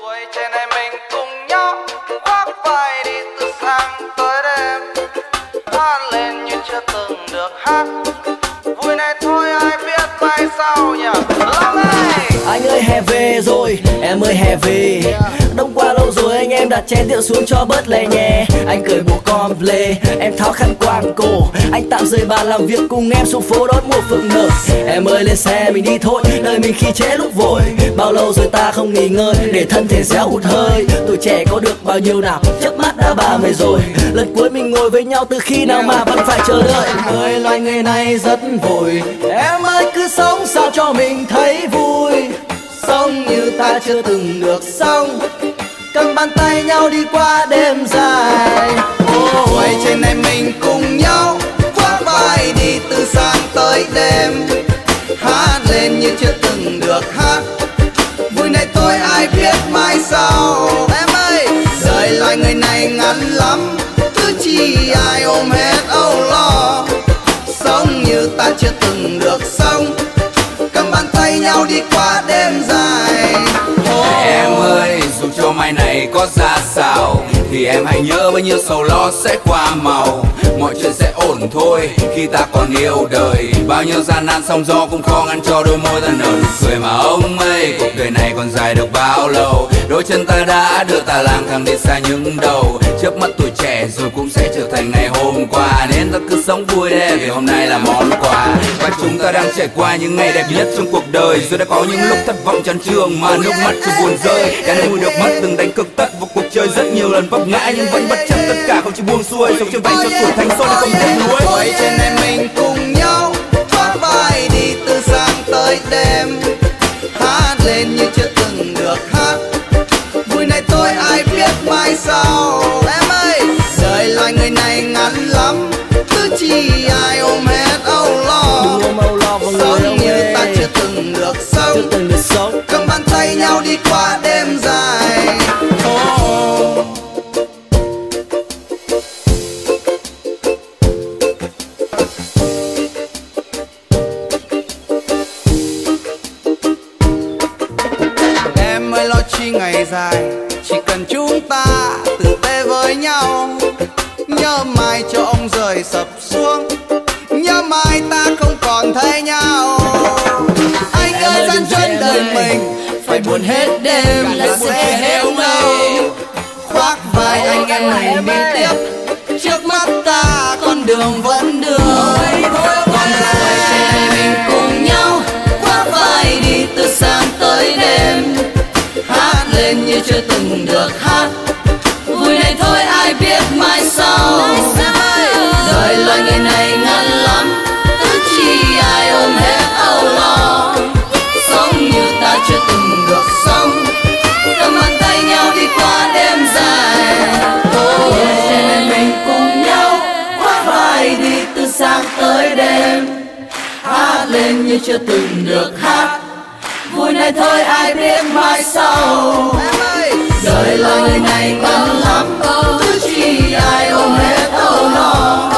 Tuổi trẻ này mình cùng nhau khoác vai đi từ sáng tới đêm, hát lên như chưa từng được hát. Vui này thôi ai biết mai sau nhỉ. Long ơi, anh ơi hè về rồi, em ơi hè về. Đông qua lâu rồi anh em đặt chén rượu xuống cho bớt lè nhẹ. Anh cởi bộ comple, em tháo khăn quàng cổ. Anh tạm rời bàn làm việc cùng em xuống phố đón mùa phượng nở. Em ơi lên xe mình đi thôi, đời mình khi trễ lúc vội. Bao lâu rồi ta không nghỉ ngơi, để thân thể réo hụt hơi. Tuổi trẻ có được bao nhiêu nào, chớp mắt đã 30 rồi. Lần cuối mình ngồi với nhau từ khi nào mà vẫn phải chờ đợi. Ơi loài người này rất vội, em ơi cứ sống sao cho mình thấy vui. Sống như ta chưa từng được sống, cầm bàn tay nhau đi qua đêm dài. tuổi trẻ này mình cùng nhau khoác vai đi từ sáng tới đêm, hát lên như chưa từng được hát. Vui này thôi ai biết mai sau. Em ơi, đời loài người này ngắn lắm, cứ chi ai ôm hết âu lo. Sống như ta chưa từng được sống, cầm bàn tay nhau đi qua đêm dài. Em ơi, dù cho mai này có ra sao thì em hãy nhớ bao nhiêu sầu lo sẽ qua màu. Mọi chuyện sẽ ổn thôi khi ta còn yêu đời. Bao nhiêu gian nan sóng gió cũng khó ngăn cho đôi môi ta nở nụ cười mà ông ơi. Cuộc đời này còn dài được bao lâu, đôi chân ta đã đưa ta lang thang đi xa những đầu. Chớp mắt tuổi trẻ rồi cũng sẽ trở thành ngày hôm qua, nên ta cứ sống vui đi vì hôm nay là món quà. Và chúng ta đang trải qua những ngày đẹp nhất trong cuộc đời, rồi đã có những lúc thất vọng chán chường mà nước mắt chưa buồn rơi. Đã vui được mất từng đánh cực tất vào cuộc chơi, rất nhiều lần vấp ngã nhưng vẫn bất chấp tất cả không chịu buông xuôi. Sống trên vai cho tuổi thanh xuân không tiếc nuối. Tuổi trẻ này mình cùng nhau khoác vai đi từ sáng tới đêm, hát lên như chưa từng được hát. Vui này thôi ai biết mai sau. Em ơi, đời loài người này ngắn lắm, cứ chi ai ôm hết âu lo. Đừng ôm âu lo vào người sống ông như ơi, ta chưa từng được sống, chưa từng được sống. cầm bàn tay nhau đi qua đêm dài. Em ơi lo chi ngày dài, chỉ cần chúng ta tử tế với nhau. Nhớ mai cho ông rời sập xuống, nhớ mai ta không còn thấy nhau. Anh ơi gian truân đời mình phải buồn hết đêm là sẽ hết đâu. Khoác vai anh em này đi tiếp, trước mắt ta con đường vẫn đường. Còn tuổi trẻ này mình cùng nhau khoác vai đi từ sáng tới đêm, hát lên như chưa từng được hát. Vui này thôi ai biết mai sau. Đời loài người này ngắn lắm, cứ chi ai ôm hết âu lo. Sống như ta chưa từng được sống, cầm bàn tay nhau đi qua đêm dài. Tuổi trẻ này mình cùng nhau khoác vai đi từ sáng tới đêm, hát lên như chưa từng được hát. Vui này thôi ai biết mai sau. Đời loài người này ngắn lắm, cứ chi ai ôm hết âu lo.